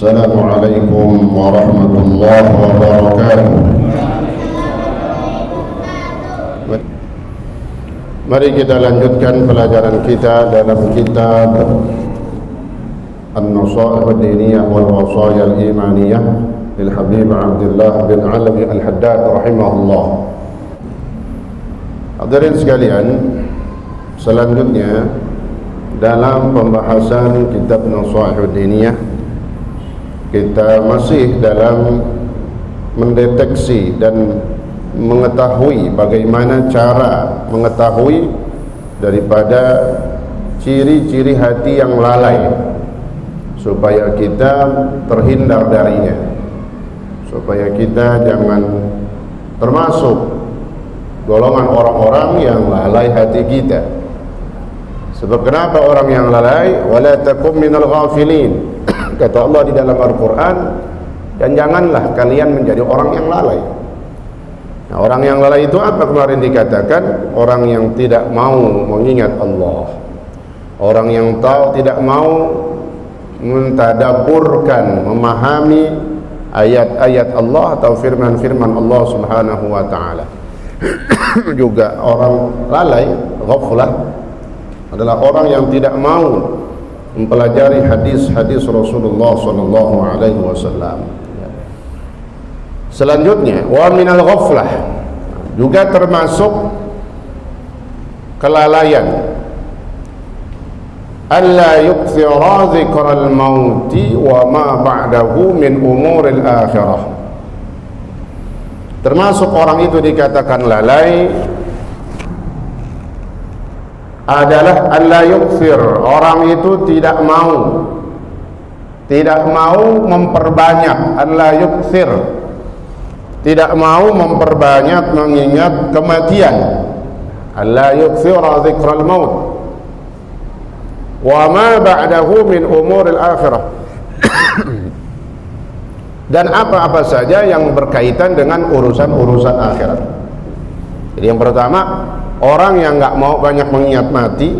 Assalamualaikum warahmatullahi wabarakatuh. Mari kita lanjutkan pelajaran kita dalam kitab An-Nasaih ad-Diniyah wal Wasaya al-Imaniyah lil Habib Abdullah bin Alawi al-Haddad rahimahullah. Hadirin sekalian, selanjutnya dalam pembahasan kitab Nasaih ad-Diniyah, kita masih dalam mendeteksi dan mengetahui bagaimana cara mengetahui daripada ciri-ciri hati yang lalai, supaya kita terhindar darinya, supaya kita jangan termasuk golongan orang-orang yang lalai hati kita. Sebab kenapa orang yang lalai? Wala takum minal ghafilin, kata Allah di dalam Al-Quran, dan janganlah kalian menjadi orang yang lalai. Nah, orang yang lalai itu apa kemarin dikatakan? Orang yang tidak mau mengingat Allah, orang yang tidak mau mentadaburkan, memahami ayat-ayat Allah atau firman-firman Allah Subhanahu wa ta'ala. Juga orang lalai, ghaflah, adalah orang yang tidak mau mempelajari hadis-hadis Rasulullah sallallahu alaihi wasallam. Selanjutnya, wa minal ghaflah, juga termasuk kelalaian, alla yukthira dzikral mauti wa ma ba'dahu min umuril akhirah. Termasuk orang itu dikatakan lalai adalah alla yukthir, orang itu tidak mau memperbanyak, alla yukthir, tidak mau memperbanyak mengingat kematian, alla yukthira dzikral maut wa ma ba'dahu min umuril akhirah, dan apa-apa saja yang berkaitan dengan urusan-urusan akhirat. Jadi yang pertama, orang yang nggak mau banyak mengingat mati,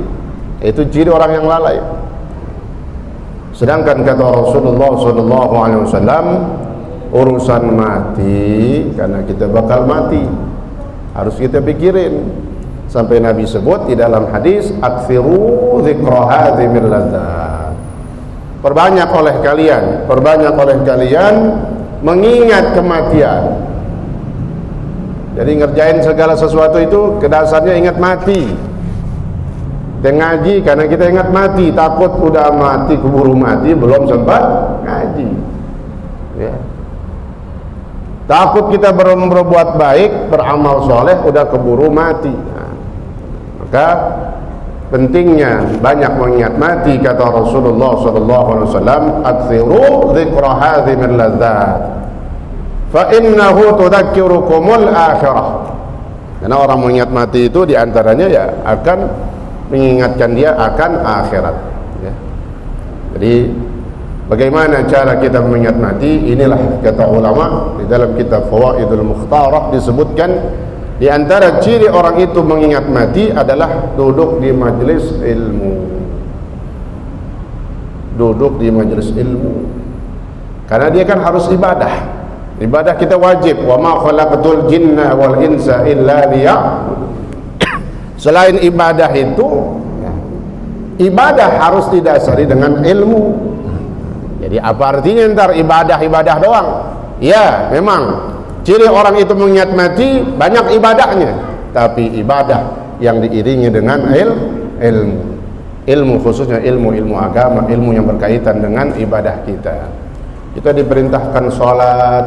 itu ciri orang yang lalai. Sedangkan kata Rasulullah SAW, urusan mati, karena kita bakal mati, harus kita pikirin. Sampai Nabi sebut di dalam hadis, aktsiru dzikra hadzimil ladzat, perbanyak oleh kalian mengingat kematian. Jadi ngerjain segala sesuatu itu kedasarnya ingat mati. Kita ngaji karena kita ingat mati, takut udah mati, keburu mati, belum sempat ngaji, ya. Takut kita berbuat baik, beramal soleh, udah keburu mati. Nah, maka pentingnya banyak mengingat mati, kata Rasulullah SAW, aktsiru dzikra hadzimil ladzat fa innahu tudzakirukumul akhirah. Karena orang mengingat mati itu diantaranya ya akan mengingatkan dia akan akhirat, ya. Jadi bagaimana cara kita mengingat mati? Inilah kata ulama di dalam kitab Fawaidul Mukhtarah, disebutkan di antara ciri orang itu mengingat mati adalah duduk di majelis ilmu. Duduk di majelis ilmu, karena dia kan harus ibadah. Ibadah kita wajib, wa ma khalaqatul jinna wal insa illa liya'budun. Selain ibadah itu, ibadah harus didasari dengan ilmu. Jadi apa artinya ntar ibadah doang? Ya, memang ciri orang itu mengingat mati banyak ibadahnya, tapi ibadah yang diiringi dengan ilmu, khususnya ilmu agama, ilmu yang berkaitan dengan ibadah kita. Kita diperintahkan sholat,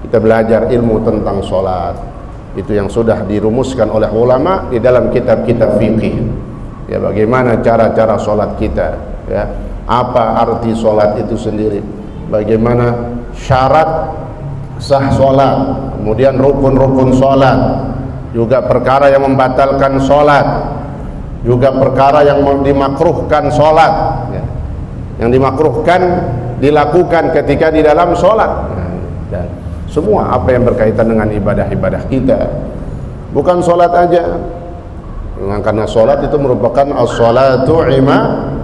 kita belajar ilmu tentang sholat. Itu yang sudah dirumuskan oleh ulama di dalam kitab-kitab fikih. Ya, bagaimana cara-cara sholat kita, ya, apa arti sholat itu sendiri, bagaimana syarat sah sholat, kemudian rukun-rukun sholat, juga perkara yang membatalkan sholat, juga perkara yang dimakruhkan sholat, ya, yang dimakruhkan dilakukan ketika di dalam sholat, dan semua apa yang berkaitan dengan ibadah-ibadah kita. Bukan sholat aja, karena sholat itu merupakan as-sholatu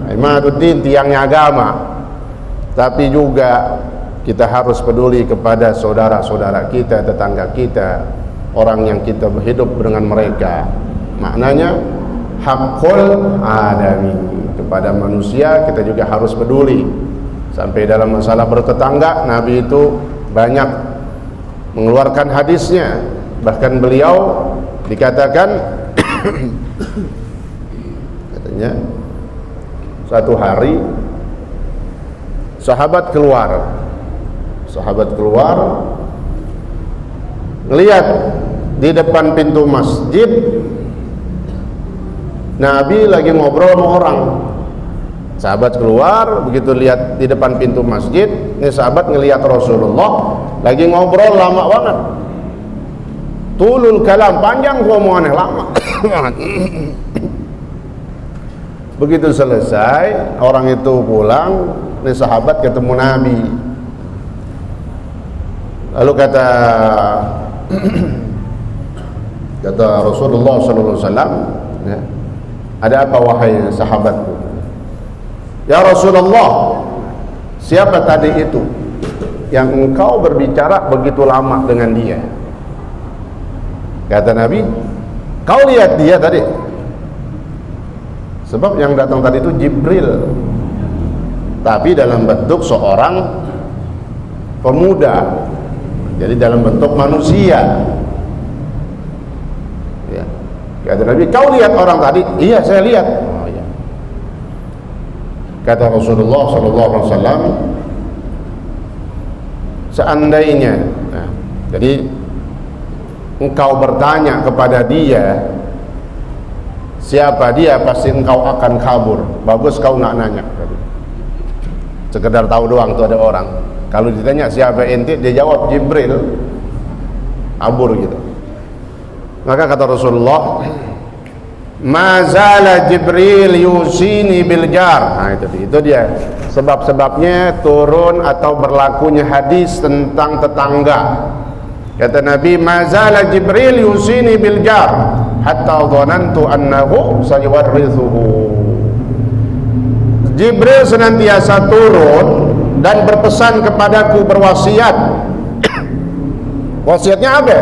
imaduddin, tiangnya agama. tapi juga kita harus peduli kepada saudara-saudara kita, tetangga kita, orang yang kita hidup dengan mereka. Maknanya hakul adami, kepada manusia kita juga harus peduli. Sampai dalam masalah bertetangga, Nabi itu banyak mengeluarkan hadisnya. Bahkan beliau dikatakan katanya satu hari sahabat keluar melihat di depan pintu masjid Nabi lagi ngobrol sama orang. Sahabat keluar, begitu lihat di depan pintu masjid, ini sahabat ngelihat Rasulullah lagi ngobrol lama banget. Tulul kalam, panjang omongannya, lama banget. Begitu selesai, orang itu pulang, ini sahabat ketemu Nabi. Lalu kata Rasulullah SAW, ya, ada apa wahai sahabatku? Ya Rasulullah, siapa tadi itu yang engkau berbicara begitu lama dengan dia? Kata Nabi, kau lihat dia tadi? Sebab yang datang tadi itu Jibril, tapi dalam bentuk seorang pemuda, jadi dalam bentuk manusia. Ya. Kata Nabi, kau lihat orang tadi? Iya, saya lihat. Oh, iya. Kata Rasulullah SAW, seandainya, nah, jadi engkau bertanya kepada dia siapa dia, pasti engkau akan kabur. Bagus kau nggak nanya, sekedar tahu doang tuh ada orang. Kalau ditanya siapa ente, dia jawab Jibril, kabur gitu. Maka kata Rasulullah, mazala Jibril yusini bil jar. Nah itu dia sebab-sebabnya turun atau berlakunya hadis tentang tetangga. Kata Nabi, mazala Jibril yusini bil jar hatta dhanantu annahu sayuwarrithuhu. Jibril senantiasa turun dan berpesan kepadaku, berwasiat. Wasiatnya apa?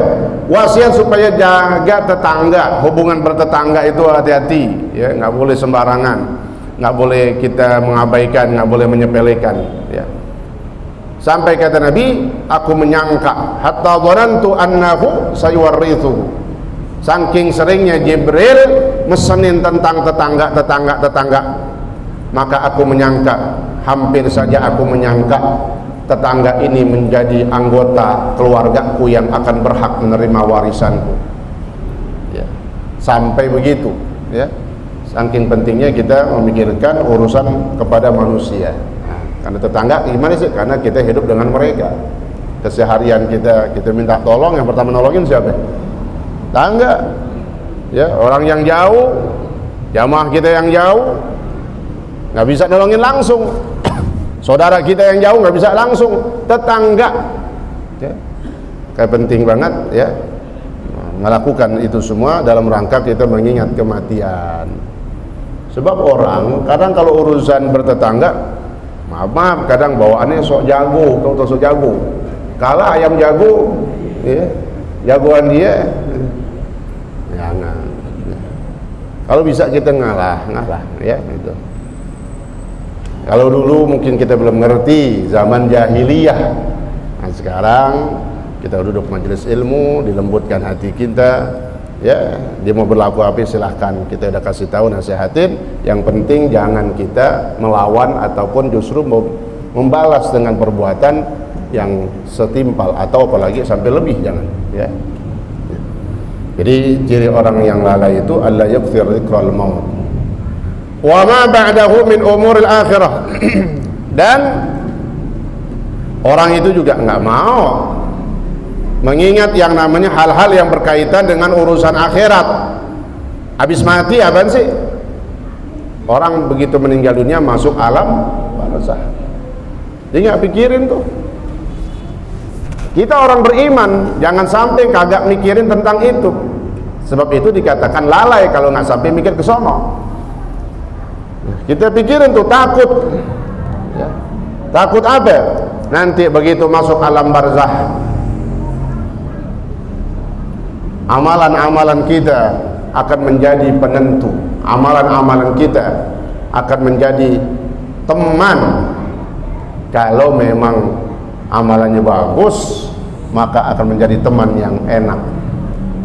Wasiat supaya jaga tetangga, hubungan bertetangga itu hati-hati, ya, nggak boleh sembarangan, nggak boleh kita mengabaikan, nggak boleh menyepelekan, ya. Sampai kata Nabi, aku menyangka, hatta dhanantu annahu sayuwarrithuhu. Saking seringnya Jibril mesenin tentang tetangga, maka aku menyangka, hampir saja aku menyangka tetangga ini menjadi anggota keluargaku yang akan berhak menerima warisanku, ya. Sampai begitu, ya. Saking pentingnya kita memikirkan urusan kepada manusia. Nah, karena tetangga gimana sih? Karena kita hidup dengan mereka, keseharian kita minta tolong, yang pertama nolongin siapa? Tetangga, ya. Orang yang jauh, jamaah kita yang jauh nggak bisa nolongin langsung. Saudara kita yang jauh nggak bisa langsung, tetangga, ya. Kayak penting banget, ya, melakukan itu semua dalam rangka kita mengingat kematian. Sebab orang kadang kalau urusan bertetangga, maaf kadang bawaannya sok jago, kau tahu sok jago, kalah ayam jago, ya, jagoan dia, jangan. Kalau bisa kita ngalah, ya, itu. Kalau dulu mungkin kita belum ngerti, zaman jahiliyah. Nah, sekarang kita duduk majelis ilmu, dilembutkan hati kita, ya. Dia mau berlaku apa silahkan, kita udah kasih tahu, nasihatin. Yang penting jangan kita melawan ataupun justru membalas dengan perbuatan yang setimpal atau apalagi sampai lebih, jangan, ya. Jadi ciri orang yang lalai itu alla yakthir dzikral maut wa ma ba'dahu min umuril akhirah. Dan orang itu juga nggak mau mengingat yang namanya hal-hal yang berkaitan dengan urusan akhirat. Habis mati apaan sih? Orang begitu meninggal dunia masuk alam barzakh, dia nggak pikirin tuh. Kita orang beriman jangan sampai kagak mikirin tentang itu. Sebab itu dikatakan lalai kalau nggak sampai mikir ke sono. Kita pikirin tuh, takut, ya. Takut apa? Nanti begitu masuk alam barzah, amalan-amalan kita akan menjadi penentu. Amalan-amalan kita akan menjadi teman. Kalau memang amalannya bagus, maka akan menjadi teman yang enak.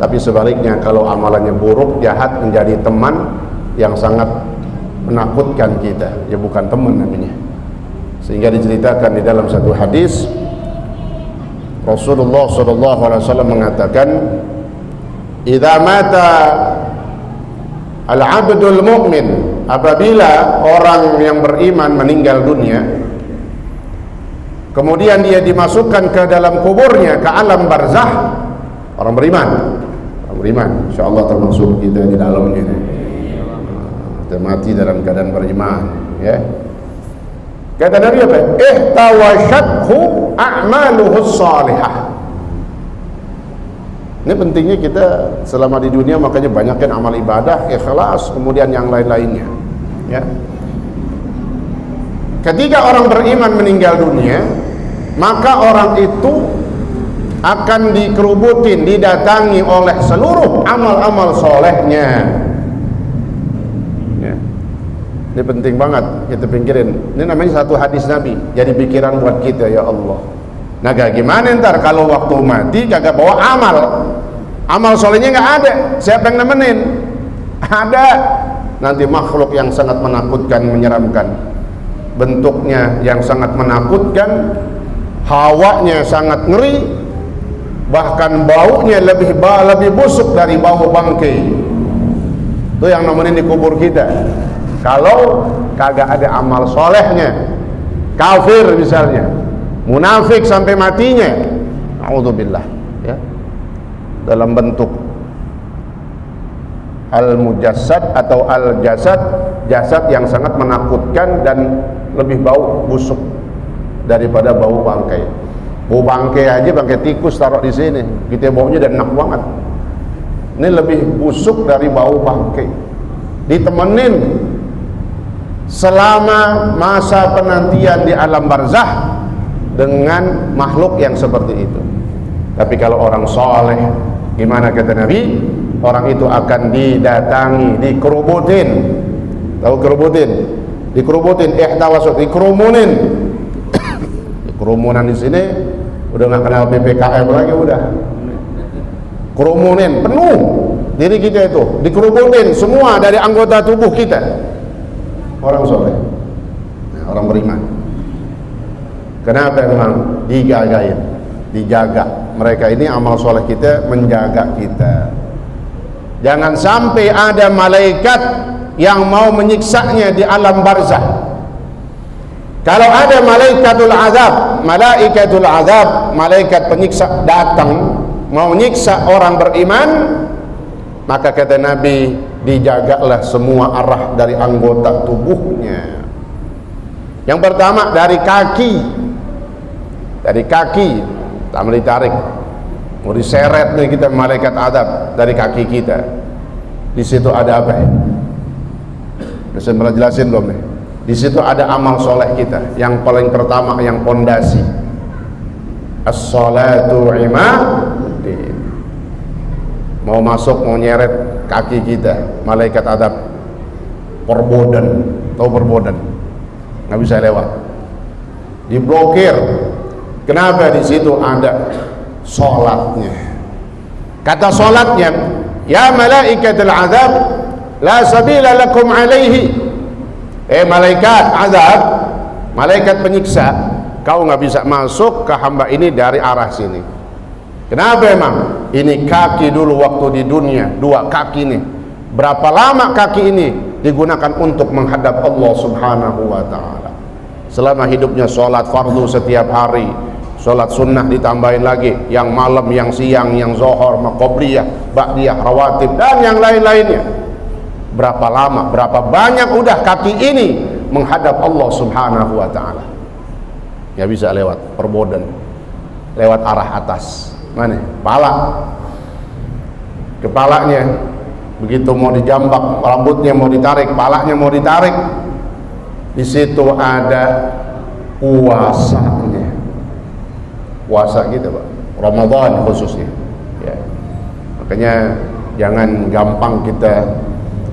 Tapi sebaliknya, kalau amalannya buruk, jahat, menjadi teman yang sangat menakutkan kita. Ya bukan teman namanya. Sehingga diceritakan di dalam satu hadis, Rasulullah SAW mengatakan, "Idza mata al-'abdul mu'min," apabila orang yang beriman meninggal dunia, kemudian dia dimasukkan ke dalam kuburnya, ke alam barzah, orang beriman, insyaallah termasuk kita di dalamnya ini. Kita mati dalam keadaan beriman, ya. Kata Nabi apa? Ihtawashathu a'maluhu shalihah. Ini pentingnya kita selama di dunia, makanya banyakkan amal ibadah, ikhlas, kemudian yang lain-lainnya, ya. Ketika orang beriman meninggal dunia, maka orang itu akan dikerubutin, didatangi oleh seluruh amal-amal solehnya. Ya. Ini penting banget kita pikirin. Ini namanya satu hadis Nabi, jadi pikiran buat kita, ya Allah. Nah, gimana ntar kalau waktu mati kagak bawa amal solehnya nggak ada, siapa yang nemenin? Ada. Nanti makhluk yang sangat menakutkan, menyeramkan, bentuknya yang sangat menakutkan, hawanya sangat ngeri, bahkan baunya lebih busuk dari bau bangkai. Itu yang nemenin di kubur kita. Kalau kagak ada amal solehnya, kafir misalnya, munafik sampai matinya, a'udzubillah, ya, dalam bentuk al-mujassad atau al-jasad, jasad yang sangat menakutkan dan lebih bau busuk daripada bau bangkai. Bau bangkai aja, bangkai tikus taruh di sini, kita baunya dan enak banget. Ini lebih busuk dari bau bangkai. Ditemenin selama masa penantian di alam barzah dengan makhluk yang seperti itu. Tapi kalau orang soleh, gimana kata Nabi? Orang itu akan didatangi, dikerubutin. Tahu kerubutin? Dikerubutin, ihtawasut, dikerumunin. Kerumunan di sini udah nggak kenal PPKM lagi, udah kerumunin penuh diri kita itu, dikerubutin semua dari anggota tubuh kita. Orang soleh, orang beriman. Kenapa memang dijagain, dijaga? Mereka ini amal soleh kita menjaga kita. Jangan sampai ada malaikat yang mau menyiksanya di alam barzah. Kalau ada malaikatul azab, malaikat penyiksa datang mau menyiksa orang beriman, maka kata Nabi, dijagalah semua arah dari anggota tubuhnya. Yang pertama dari kaki, tak mau ditarik, mau diseret nih kita malaikat azab dari kaki kita. Di situ ada apa ya? Bisa pernah jelasin belum nih? Di situ ada amal soleh kita. Yang paling pertama, yang pondasi, as-salatu imaduddin. Mau masuk, mau nyeret kaki kita, malaikat adab perbodan. Tahu perbodan? Nggak bisa lewat, diblokir. Kenapa? Di situ ada sholatnya. Kata sholatnya, ya malaikatul azab, la sabila lakum alaihi. Malaikat azab, malaikat penyiksa, kau nggak bisa masuk ke hamba ini dari arah sini. Kenapa emang? Ini kaki dulu waktu di dunia, dua kaki ini. Berapa lama kaki ini digunakan untuk menghadap Allah Subhanahu wa ta'ala? Selama hidupnya sholat fardu setiap hari, sholat sunnah ditambahin lagi, yang malam, yang siang, yang zohor, qobliyah, ba'diyah, rawatib, dan yang lain-lainnya. Berapa lama, berapa banyak udah kaki ini menghadap Allah Subhanahu wa ta'ala. Ya bisa lewat perbodan, lewat arah atas. Mana? Kepalanya begitu mau dijambak, rambutnya mau ditarik, kepalanya mau ditarik, di situ ada puasanya. Puasa kita, Pak, Ramadan khususnya ya. Makanya jangan gampang kita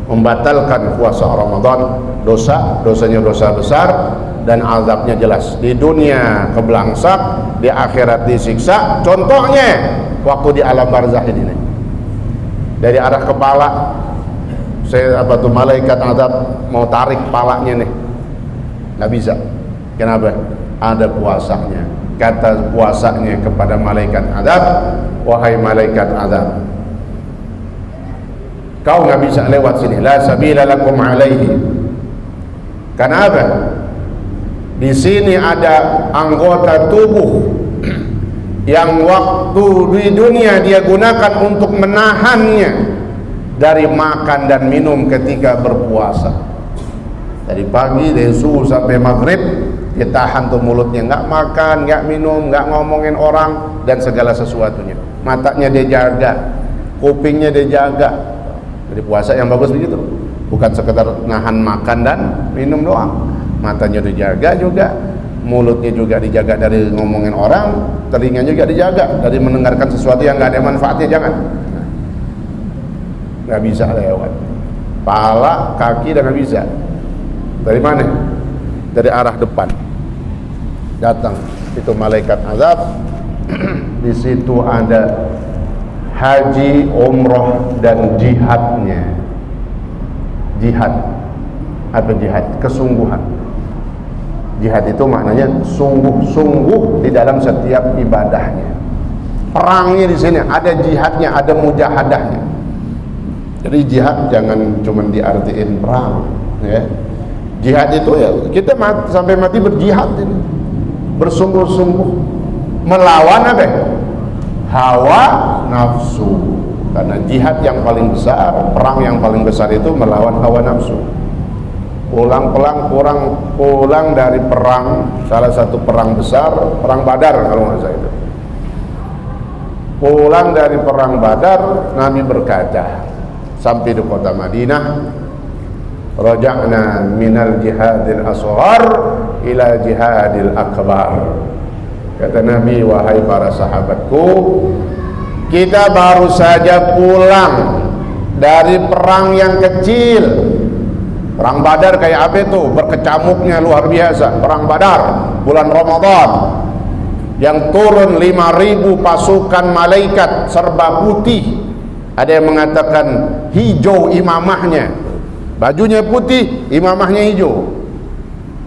membatalkan puasa Ramadan. Dosanya dosa besar dan azabnya jelas. Di dunia kebelangsak, di akhirat disiksa. Contohnya waktu di alam barzakh ini, dari arah kepala malaikat azab mau tarik kepalanya nih, nggak bisa. Kenapa? Ada puasanya. Kata puasanya kepada malaikat azab, wahai malaikat azab, kau nggak bisa lewat sini, la sabila lakum alaihi. Karena apa? Di sini ada anggota tubuh yang waktu di dunia dia gunakan untuk menahannya dari makan dan minum ketika berpuasa. Dari pagi, dari subuh sampai maghrib, dia tahan tuh mulutnya, nggak makan, nggak minum, nggak ngomongin orang dan segala sesuatunya. Matanya dia jaga, kupingnya dia jaga. Jadi puasa yang bagus begitu, bukan sekedar nahan makan dan minum doang. Matanya dijaga juga, mulutnya juga dijaga dari ngomongin orang, telinganya juga dijaga dari mendengarkan sesuatu yang nggak ada manfaatnya. Jangan, nggak bisa lewat. Pala, kaki dan nggak bisa. Dari mana? Dari arah depan datang itu malaikat azab. Di situ ada haji, umroh dan jihadnya. Jihad, apa jihad? Kesungguhan. Jihad itu maknanya sungguh-sungguh di dalam setiap ibadahnya. Perangnya di sini ada jihadnya, ada mujahadahnya. Jadi jihad jangan cuma diartiin perang, ya. Jihad itu ya kita sampai mati berjihad ini, bersungguh-sungguh melawan apa? Hawa nafsu. Karena jihad yang paling besar, perang yang paling besar itu melawan hawa nafsu. Pulang dari perang, salah satu perang besar, perang Badar kalau nggak salah itu. Pulang dari perang Badar, Nabi berkata, sampai di kota Madinah, raja'na minal jihadil asghar ila jihadil akbar. Kata Nabi, wahai para sahabatku, kita baru saja pulang dari perang yang kecil. Perang Badar kayak apa itu? Berkecamuknya luar biasa. Perang Badar bulan Ramadan yang turun 5.000 pasukan malaikat serba putih. Ada yang mengatakan hijau imamahnya, bajunya putih, imamahnya hijau.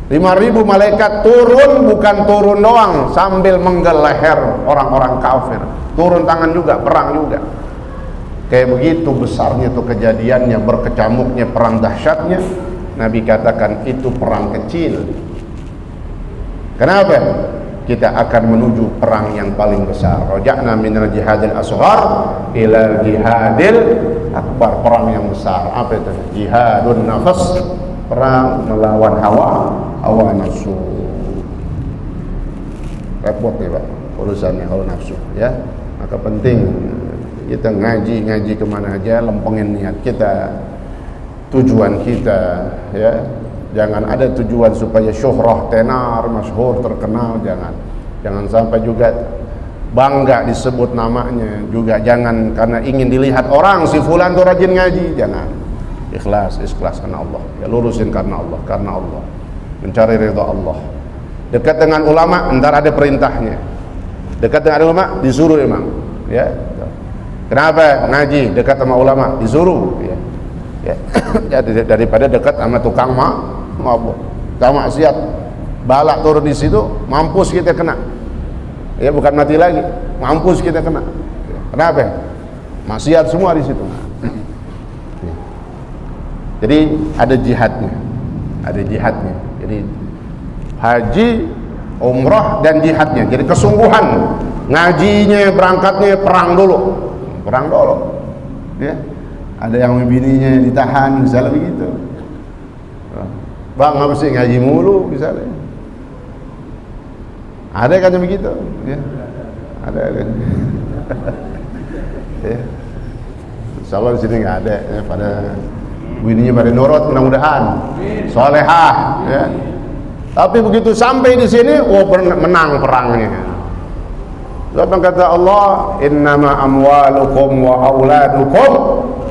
5.000 malaikat turun, bukan turun doang, sambil menggel leher orang-orang kafir. Turun tangan juga, perang juga. Kayak begitu besarnya tuh kejadiannya, berkecamuknya, perang dahsyatnya. Nabi katakan itu perang kecil. Kenapa? Kita akan menuju perang yang paling besar. Raja'na minal jihadil asghar ila jihadil akbar, perang yang besar. Apa itu? Jihadun nafas, perang melawan hawa nafsu. Repot ya Pak urusannya hawa nafsu ya. Maka penting kita ngaji kemana aja, lempengin niat kita, tujuan kita ya. Jangan ada tujuan supaya syuhrah, tenar, masyhur, terkenal. Jangan sampai juga bangga disebut namanya. Juga jangan karena ingin dilihat orang si fulan tuh rajin ngaji. Jangan. Ikhlas karena Allah. Ya lurusin karena Allah. Mencari ridha Allah. Dekat dengan ulama, entar ada perintahnya. Dekat dengan ulama disuruh emang. Ya. Kenapa ngaji dekat sama ulama? Disuruh. Ya. Jadi daripada dekat sama tukang mabuk, maksiat, balak turun di situ, mampus kita kena. Ya bukan mati lagi, mampus kita kena. Kenapa? Maksiat semua di situ. Jadi ada jihadnya. Jadi haji, umrah dan jihadnya. Jadi kesungguhan. Ngajinya, berangkatnya perang dulu. Ya. Ada yang bininya ditahan, misalnya begitu. Bang, apa sih ngaji mulu misalnya? Ada kan begitu? Ya. Ada. Ya. Insyaallah di sini nggak ada. Ya, pada bininya pada nurut, mudah-mudahan. Solehah, ya. Tapi begitu sampai di sini, menang perangnya. Sebab kata Allah, innama amwalukum wa auladukum,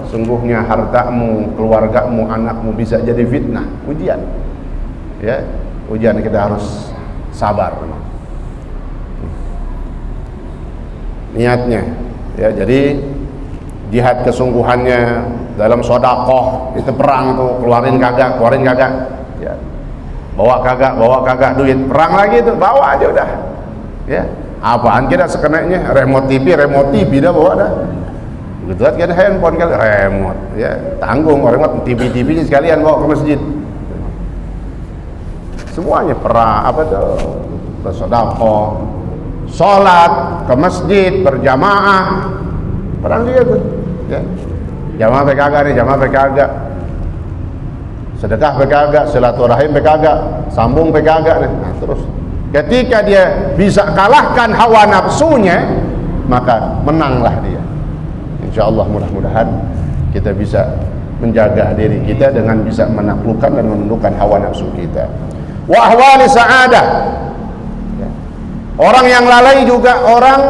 sungguhnya hartamu, keluargamu, anakmu bisa jadi fitnah, ujian. Ya, ujian, kita harus sabar. Niatnya, ya, jadi jihad kesungguhannya dalam sodakoh, itu perang tuh, keluarin kagak, ya. Bawa kagak duit, perang lagi tuh, bawa aja udah. Ya, apaan kita sekenanya, remote TV dah bawa dah. Begitu kan handphone kan remote, ya, tanggung remote TV sekalian bawa ke masjid. Semuanya perang apa tuh, bersedekah, sholat ke masjid berjamaah, perang juga tuh. Ya. Jamaah kagak, sedekah kagak, silaturahim kagak, sambung kagak. Nah, terus ketika dia bisa kalahkan hawa nafsunya, maka menanglah dia. Insyaallah, mudah-mudahan kita bisa menjaga diri kita dengan bisa menaklukkan dan menundukkan hawa nafsu kita. Wa ahwali sa'adah, orang yang lalai juga orang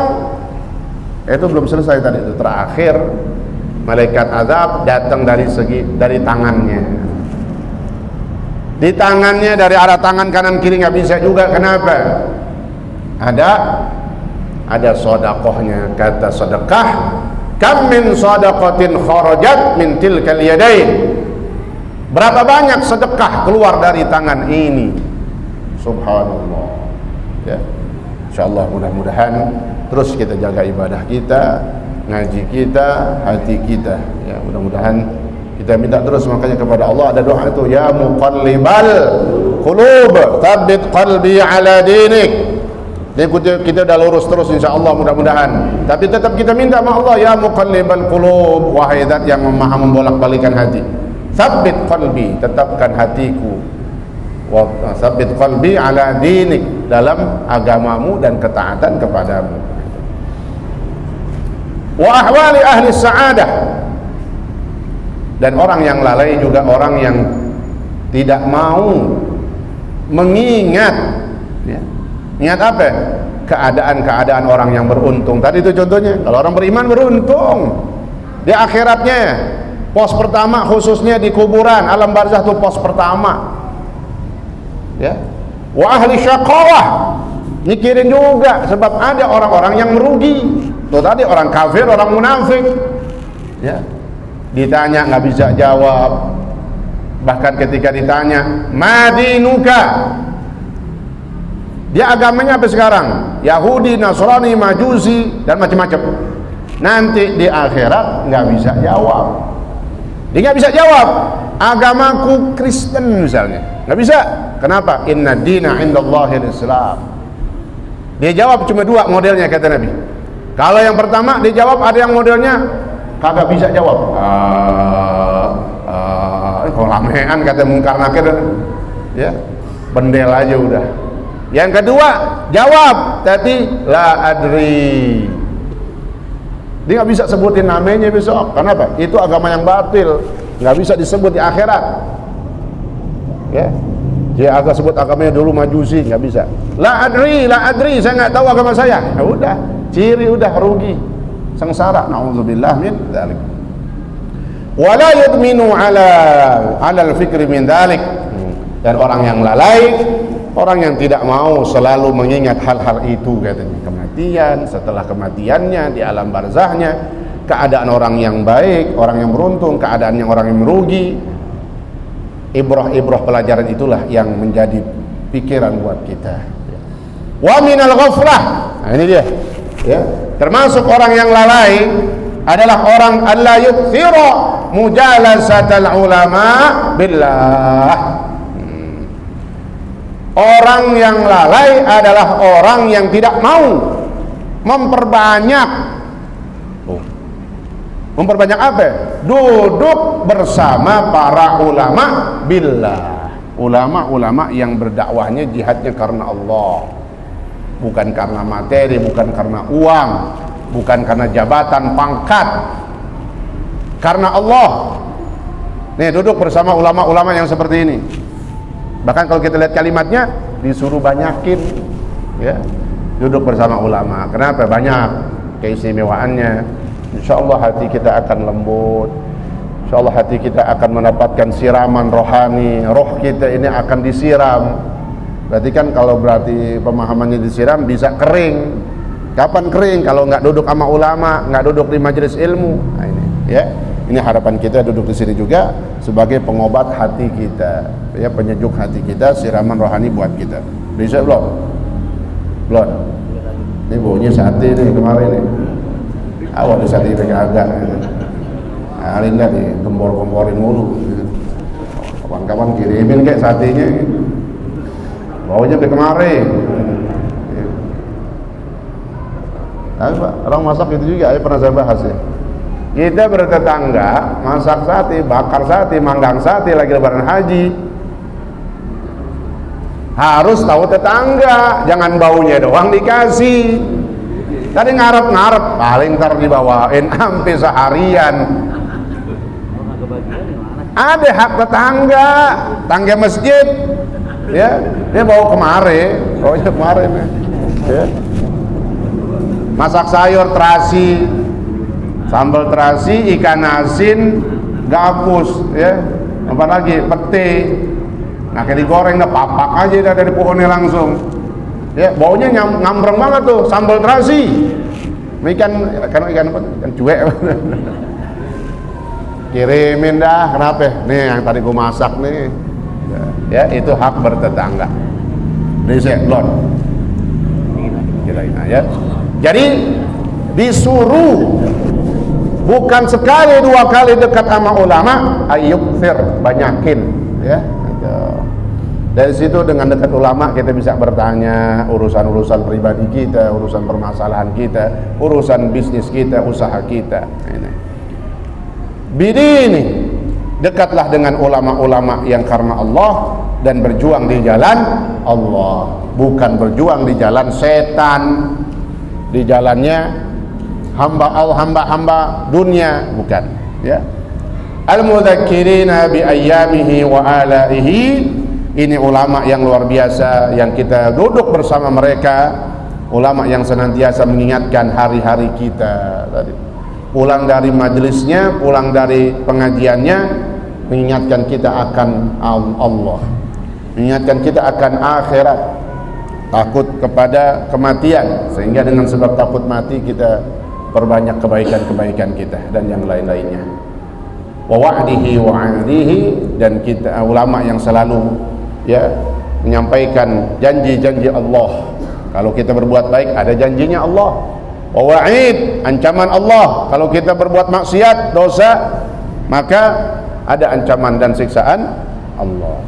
itu belum selesai tadi, itu terakhir malaikat azab datang dari tangannya. Di tangannya, dari arah tangan kanan kiri nggak bisa juga. Kenapa? Ada sodakohnya. Kata sedekah, kam min sadaqatin kharajat min tilkal yadain, berapa banyak sedekah keluar dari tangan ini. Subhanallah. Ya, insyaallah mudah-mudahan terus kita jaga ibadah kita, ngaji kita, hati kita, ya, mudah-mudahan kita minta terus. Makanya kepada Allah ada doa itu, ya muqallibal qulub tsabbit qalbi ala dinik. Jadi kita udah lurus terus insyaallah mudah-mudahan. Tapi tetap kita minta sama Allah, ya muqallibal qulub, wahai zat yang maha membolak-balikan hati, tsabbit qalbi, tetapkan hatiku, wa tsabbit qalbi ala dinik, dalam agamamu dan ketaatan kepadamu. Wa ahwali ahli sa'adah, dan orang yang lalai juga orang yang tidak mau mengingat, ya. Ingat apa? Keadaan-keadaan orang yang beruntung. Tadi itu contohnya, kalau orang beriman beruntung di akhiratnya. Pos pertama khususnya di kuburan, alam barzah itu pos pertama. Ya. Wa ahli syaqawah, mikirin juga, sebab ada orang-orang yang merugi. Tuh tadi orang kafir, orang munafik, ya, ditanya nggak bisa jawab. Bahkan ketika ditanya madinuka, dia agamanya apa sekarang? Yahudi, Nasrani, Majusi, dan macam-macam. Nanti di akhirat nggak bisa jawab. Dia nggak bisa jawab, agamaku Kristen misalnya, nggak bisa. Kenapa? Inna dina indallahil Islam. Dia jawab cuma dua modelnya, kata Nabi. Kalau yang pertama dijawab, ada yang modelnya kagak bisa jawab. Kalau lamean kata mungkar nakir, ya, bendel aja udah. Yang kedua jawab, tapi la adri, dia nggak bisa sebutin namanya besok. Kenapa? Itu agama yang batil, nggak bisa disebut di akhirat. Ya, dia agak sebut agamanya dulu Majusi, nggak bisa. La adri, saya nggak tahu agama saya. Ya udah, ciri udah rugi, sengsara. Nauzubillah min dzalik. Wala yudminu ala al-fikri min dzalik. Dan orang yang lalai, orang yang tidak mau selalu mengingat hal-hal itu, katanya, kematian, setelah kematiannya, di alam barzahnya, keadaan orang yang baik, orang yang beruntung, keadaan yang orang yang merugi. Ibrah-ibrah pelajaran itulah yang menjadi pikiran buat kita. Wa minal ghaflah, nah ini dia, ya, termasuk orang yang lalai adalah orang alla yukthiru mujalasatal ulama billah. Orang yang lalai adalah orang yang tidak mau memperbanyak apa? Duduk bersama para ulama billah. Ulama-ulama yang berdakwahnya, jihadnya karena Allah, bukan karena materi, bukan karena uang, bukan karena jabatan, pangkat, karena Allah. Nih, duduk bersama ulama-ulama yang seperti ini. Bahkan kalau kita lihat kalimatnya disuruh banyakin, ya, duduk bersama ulama. Kenapa? Banyak keistimewaannya. Insyaallah hati kita akan lembut. Insyaallah hati kita akan mendapatkan siraman rohani. Roh kita ini akan disiram. Berarti kan kalau berarti pemahamannya disiram bisa kering. Kapan kering? Kalau nggak duduk sama ulama, nggak duduk di majelis ilmu. Nah, ini, ya. Ini harapan kita duduk di sini juga sebagai pengobat hati kita, ya, penyejuk hati kita, siraman rohani buat kita. Bisa belum? Belum. Ini bunyi sate nih kemarin nih. Awal di sate pegang agak. Nah, Linda di gembor-gemborin mulu. Kawan-kawan kirimin kayak satenya. Baunya dari kemarin. Tapi Pak, orang masak itu juga, pernah saya bahas ya. Kita bertetangga, masak sate, bakar sate, manggang sate lagi lebaran haji. Harus tahu tetangga, jangan baunya doang dikasih. Tadi ngarep-ngarep, paling ntar dibawain sampai seharian. Ada hak tetangga, tangga masjid, ya, dia bawa kemarin, baunya kemarin, ya. Masak sayur terasi, sambal terasi, ikan asin, gabus, ya, apa lagi, pete. Nah, kayak digoreng, dah papak aja dari pohonnya langsung. Ya, baunya ngambreng banget tuh, sambal terasi. Ikan apa? Ikan cuek. Kirimin dah, kenapa? Nih yang tadi gua masak nih. Ya, itu hak bertetangga. Ini saya belum. Kirain aja. Jadi disuruh bukan sekali dua kali dekat sama ulama, ayyukthir, banyakin, ya. Dari situ dengan dekat ulama kita bisa bertanya urusan-urusan pribadi kita, urusan permasalahan kita, urusan bisnis kita, usaha kita. Ini. Bidini, dekatlah dengan ulama-ulama yang karena Allah dan berjuang di jalan Allah, bukan berjuang di jalan setan, di jalannya hamba dunia, bukan, ya. Al-mudzakirina bi ayyamihi wa alaihi. Ini ulama yang luar biasa yang kita duduk bersama mereka, ulama yang senantiasa mengingatkan hari-hari kita tadi. Pulang dari majelisnya, pulang dari pengajiannya, mengingatkan kita akan Allah, mengingatkan kita akan akhirat, takut kepada kematian, sehingga dengan sebab takut mati kita perbanyak kebaikan-kebaikan kita dan yang lain-lainnya. Wa wa'dihi wa 'ahdihi, dan kita ulama yang selalu, ya, menyampaikan janji-janji Allah. Kalau kita berbuat baik ada janjinya Allah. Wa wa'id, ancaman Allah. Kalau kita berbuat maksiat, dosa, maka ada ancaman dan siksaan Allah.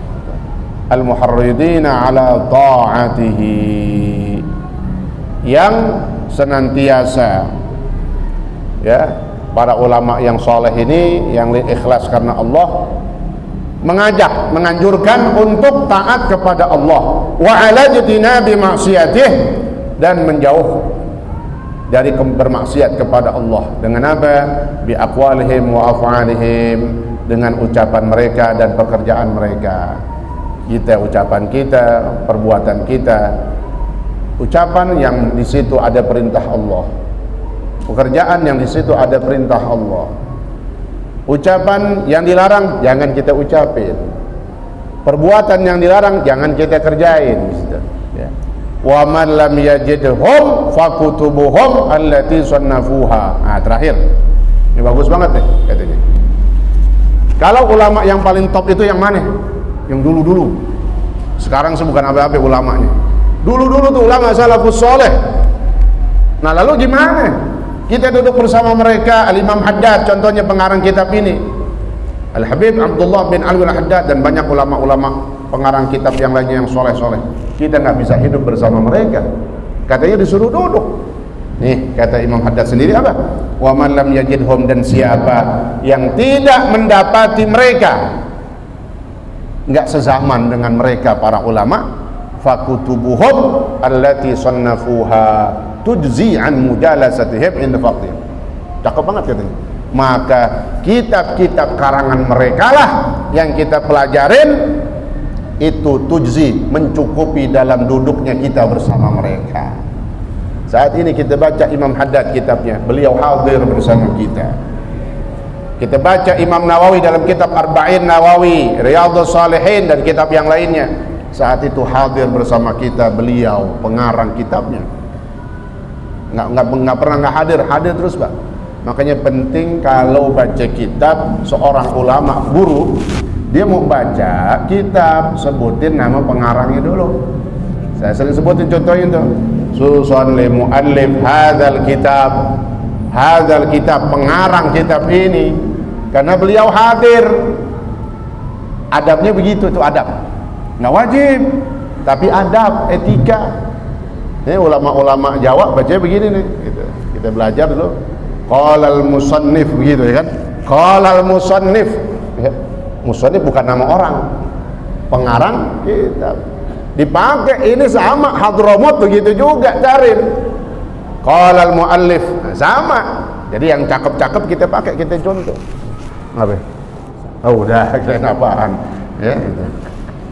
Al-muharridina ala ta'atihi, yang senantiasa, ya, para ulama yang soleh ini yang ikhlas karena Allah, mengajak, menganjurkan untuk taat kepada Allah, wa ala jitinabi maksiatih, dan menjauh dari bermaksiat kepada Allah. Dengan apa? Bi aqwalihim wa af'alihim, dengan ucapan mereka dan pekerjaan mereka. Kita, ucapan kita, perbuatan kita, ucapan yang di situ ada perintah Allah, pekerjaan yang di situ ada perintah Allah. Ucapan yang dilarang jangan kita ucapin, perbuatan yang dilarang jangan kita kerjain, ya. Wa man lam yajidhum fakutubuhum allati sannafuha. Nah, terakhir ini bagus banget nih katanya. Kalau ulama yang paling top itu yang mana? Yang dulu-dulu. Sekarang sih bukan apa-apa ulamanya. Dulu-dulu tuh ulama salafus soleh. Nah, lalu gimana? Kita duduk bersama mereka, Al-Imam Haddad contohnya pengarang kitab ini, Al-Habib Abdullah bin Alwi Al-Haddad, dan banyak ulama-ulama pengarang kitab yang lainnya yang soleh-soleh. Kita nggak bisa hidup bersama mereka. Katanya disuruh duduk. Nih kata Imam Haddad sendiri apa? Wa man lam yajidhum, dan siapa yang tidak mendapati mereka, nggak sezaman dengan mereka para ulama, fakutubuhum allati sannafuha tujzi an mujalasatihim inda faqdihim. Cakep banget katanya. Maka kitab-kitab karangan mereka lah yang kita pelajarin, itu tujzi, mencukupi dalam duduknya kita bersama mereka. Saat ini kita baca Imam Haddad kitabnya, beliau hadir bersama kita. Kita baca Imam Nawawi dalam kitab Arba'in Nawawi, Riyadhus Shalihin dan kitab yang lainnya. Saat itu hadir bersama kita beliau, pengarang kitabnya. Nggak pernah nggak hadir, hadir terus, Pak. Makanya penting kalau baca kitab seorang ulama, guru, dia mau baca kitab, sebutin nama pengarangnya dulu. Saya sering sebutin contohnya tuh. Susun li muallif hadzal kitab, pengarang kitab ini, karena beliau hadir. Adabnya begitu tuh, adab. Nggak wajib, tapi adab, etika. Ini ulama-ulama Jawa baca begini nih, gitu. Kita belajar dulu. Qalal musannif, begitu ya kan? Qalal musannif. Ya. Musannif bukan nama orang, pengarang kitab. Dipakai ini sama Hadramut begitu juga Jarir. Qalal muallif, sama. Jadi yang cakep-cakep kita pakai, kita contoh. Apa? Oh, udah keren apaan? Ya, gitu.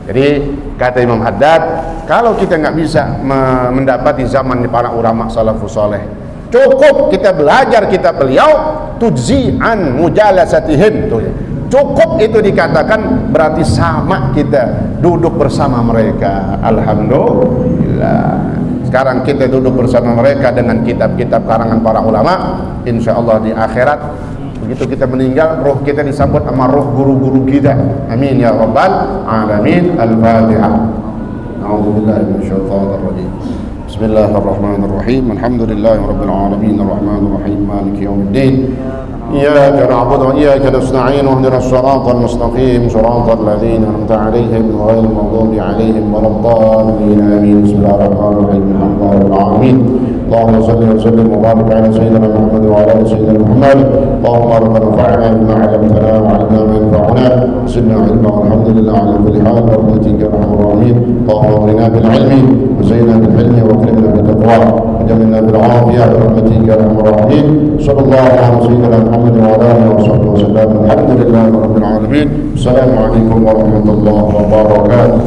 Jadi kata Imam Haddad, kalau kita nggak bisa mendapati zaman para ulama salafus saleh, cukup kita belajar kitab beliau, tujzi an mujalasatihim. Cukup itu dikatakan berarti sama kita duduk bersama mereka. Alhamdulillah. Sekarang kita duduk bersama mereka dengan kitab-kitab karangan para ulama. Insya Allah di akhirat begitu kita meninggal, roh kita disambut sama roh guru-guru kita. Amin ya rabbal alamin. Al-Fatihah. A'udzubillahi minasyaitonir rajim. Bismillahirrahmanirrahim. Alhamdulillahirabbil alamin, arrahmanir rahim, maliki yaumiddin. Iyyaka na'budu wa iyyaka nasta'in. Ihdinas siratal mustaqim, siratal ladzina an'amta 'alaihim ghairil maghdubi 'alaihim waladdallin. Amin. Bismillahirrahmanirrahim. Alhamdulillahirabbil alamin. اللهم صل وسلم وبارك على سيدنا محمد وعلى ال سيدنا محمد. اللهم ربنا انفعنا بما علمتنا وعلمنا ما ينفعنا وزدنا علما والحمد لله على كل حال برحمتك يا ارحم الراحمين. اللهم اغننا بالعلم وزينا بالحلم واكرمنا بالتقوى وجملنا بالعافيه برحمتك يا ارحم الراحمين. صلى الله على سيدنا محمد وعلى اله وصحبه وسلم. الحمد لله رب العالمين. السلام عليكم ورحمه الله وبركاته.